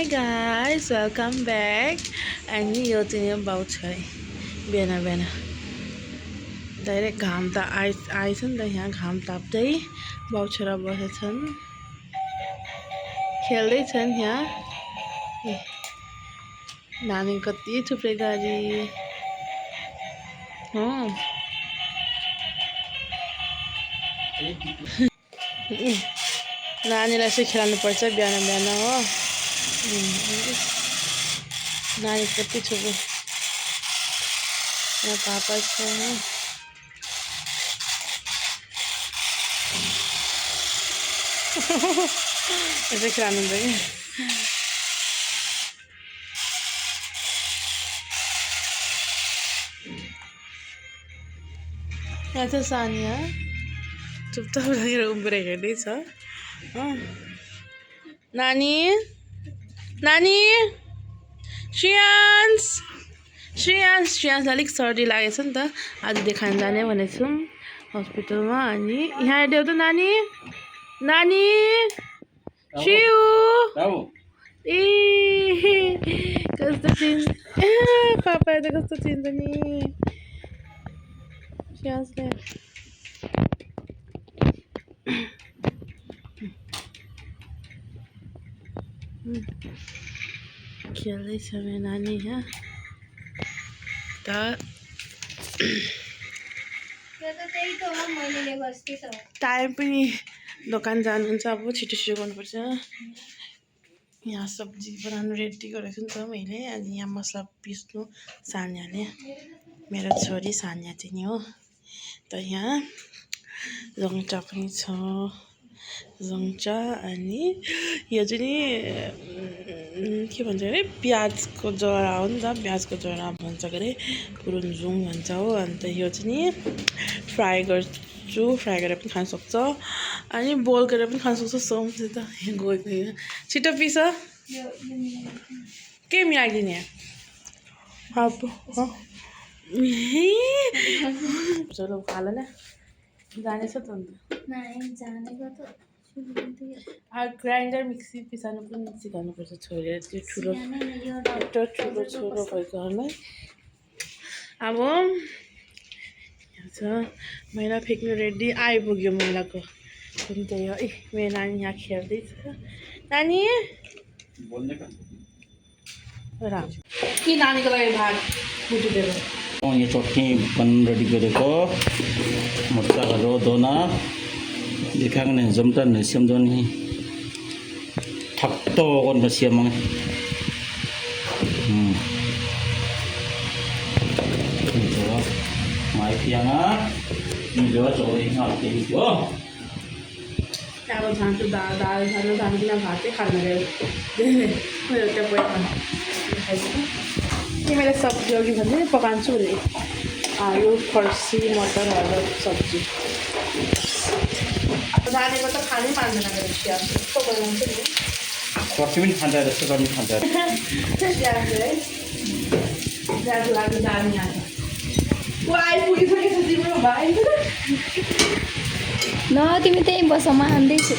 Hi guys, welcome back. अनि यो चाहिँ बाउ छ है बिहान बिहान डाइरेक्ट घाम त आएछ नि त यहाँ घाम ताप्दै बाउ छोरा बसेछन् खेल्दैछन् यहाँ नानी कति थुप्रै गाडी हो नानीलाई चाहिँ खेलाउनु पर्छ बिहान बिहान हो नानी कति थुप्रै यहाँ पापा छ यसै खेलाउनु हुन्छ कि यहाँ चाहिँ सानिया चुपचाप लागेर उभिएर हेर्दैछ नानी नानी श्रेयांश अलिक सर्दी लागेछ नि त आज देखाउन जाने भनेको छौँ हस्पिटलमा अनि यहाँ हेर्दै त नानी नानी श्रेयु ए कस्तो चिन्छ पापाले त कस्तो चिन्छ नि श्रेयांशले खेल्दैछ मेरो नानी यहाँ टाइम पनि दोकान जानुहुन्छ अब छिटो छिटो गर्नुपर्छ यहाँ सब्जी बनाउनु रेडी गरेको छु नि त मैले अनि यहाँ मसला पिस्नु सान्याले मेरो छोरी सान्या चाहिँ नि हो त यहाँ रङचा पनि छ रङचा अनि यो चाहिँ नि के भन्छ अरे प्याजको जरा हो नि त प्याजको जरा भन्छ के अरे पुरुन्जुङ भन्छ हो अन्त यो चाहिँ नि फ्राई गर्छु फ्राई गरेर पनि खान सक्छ अनि बोइल गरेर पनि खान सक्छ सोम चाहिँ त गएको छिटो पिस के मिलाइदिने चलो खाला न जानेछ त अन्त ग्राइन्डर मिक्सी पिसाउनु पनि सिकाउनुपर्छ छोडेर त्यो ठुलो छोरो भएकोहरूलाई अब छ मैला फ्याँक्नु रेडी आइपुग्यो मैलाको पनि त्यही हो मेरो नानी यहाँ खेल्दैछ नानी के नानीको लागि भात फुटिदिएको यो चटनी बन रेडी गरेको मसालाहरू दोना दिखांगने जमता ने सिमदोनी 탁to kon basiamang ito mai pianga ni jo chori ngal ke jo अब झाँटो दाल झाल्नु धानकिन भात चाहिँ खानु गयो त्यो पैसा तिमीले सब्जी अघि भन्दै पकाउँछु नि आलु फर्सी मटरहरू सब्जी नानीको त खानै पाउँदैन मेरो चिया यस्तो बनाउँछु नि फर्सी पनि खान्छ जस्तो पनि खान्छ ज्यादा लागि जाने आज ऊ आइपुगिसकेछ तिम्रो भाइ न तिमी त्यही बस म आउँदैछु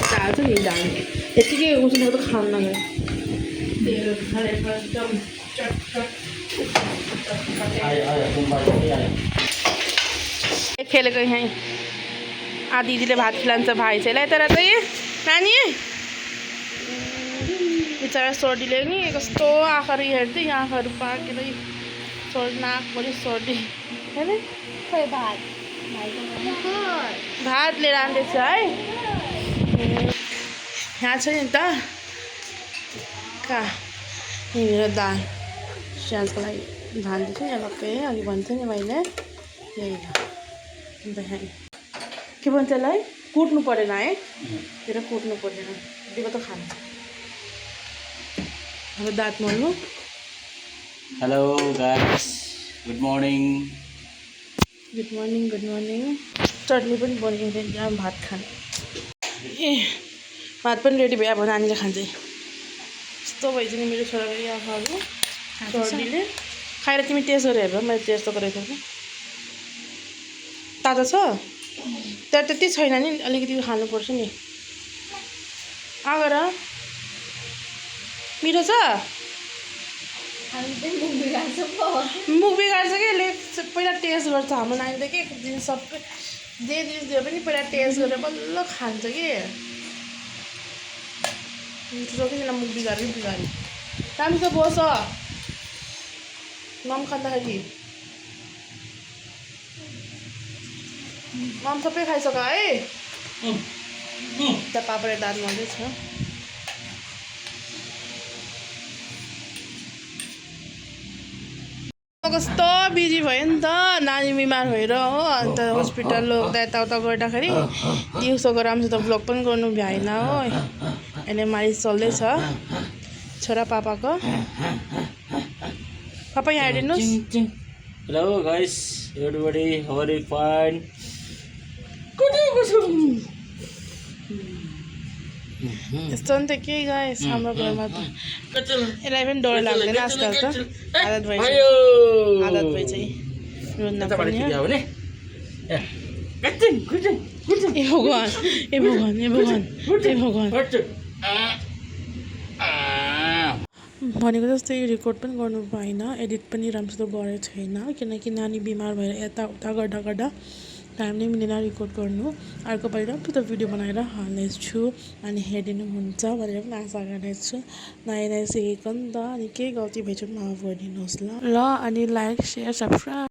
चाहन्छ नि जाने यतिकै उसँग त खान्न गयो खेलेको यहाँ दिदीले भात खिलाउँछ भाइ चाहिँलाई तर चाहिँ नानी बिचरा सर्दीले नि कस्तो आँखाहरू हेर्दै आँखाहरू पाकेरै नाकभरि सर्दी होइन खोइ भात भात लिएर आउँदैछ है यहाँ छ नि त कहाँ यहीँनिर दाल स्याजको लागि धान्दैछु नि अलग्गै अघि भन्थेँ नि मैले यही हो अन्त यहाँ के भन्छ यसलाई कुट्नु परेन है त्यसलाई कुट्नु पर्दैन दिएको त खान्छ अब दाँत मोल्नु हेलो गाइस गुड मर्निङ चटनी पनि बनिन्छ यहाँ भात खाने ए भात पनि रेडी भयो अब नानीले खान्छ यस्तो भइदियो नि मेरो छोराको यो आँखाहरू सर्दीले खाएर तिमी टेस्ट गरेर हेर मैले टेस्ट त गरेको थिएँ ताजा छ तर त्यति छैन नि अलिकति खानुपर्छ नि आगर मिठो छ हामी चाहिँ मुख बिगार्छौँ पो मुख बिगार्छ कि यसले पहिला टेस्ट गर्छ हाम्रो नानीले के एक दिन सबै जे जिनिस दियो पनि पहिला टेस्ट गरेर बल्ल खान्छ कि मिठो किन मुख बिगार्यो राम्रो त बस मम खाँदाखेरि मम सबै खाइसक है त पापाले दाँत मार्दैछ कस्तो बिजी भयो नि त नानी बिमार भएर हो अन्त हस्पिटल लोग्दा यताउता गर्दाखेरि दिउँसोको राम्रो त भ्लग पनि गर्नु भ्याएन हो अहिले मालिस चल्दैछ छोरा पापाको पापा यहाँ हेरिदिनुहोस् hello guys everybody how are you fine यस्तो नि त के गाइस हाम्रो घरमा त यसलाई पनि डर लाग्दैन आजकल त आदत भइसक्यो रुन्न पनि ए भगवान् भनेको जस्तै रेकर्ड पनि गर्नु पाएन एडिट पनि राम्रोसित गरेको छैन किनकि नानी बिमार भएर यताउता गर्दा टाइमले मिलेन रेकर्ड गर्नु अर्कोपालि राम्रो त भिडियो बनाएर हाल्नेछु अनि हेरिदिनुहुन्छ भनेर पनि आशा गर्नेछु नयाँ नयाँ सिकेको नि त अनि केही गल्ती भएछ माफ गरिदिनुहोस् ल अनि लाइक सेयर सब्सक्राइब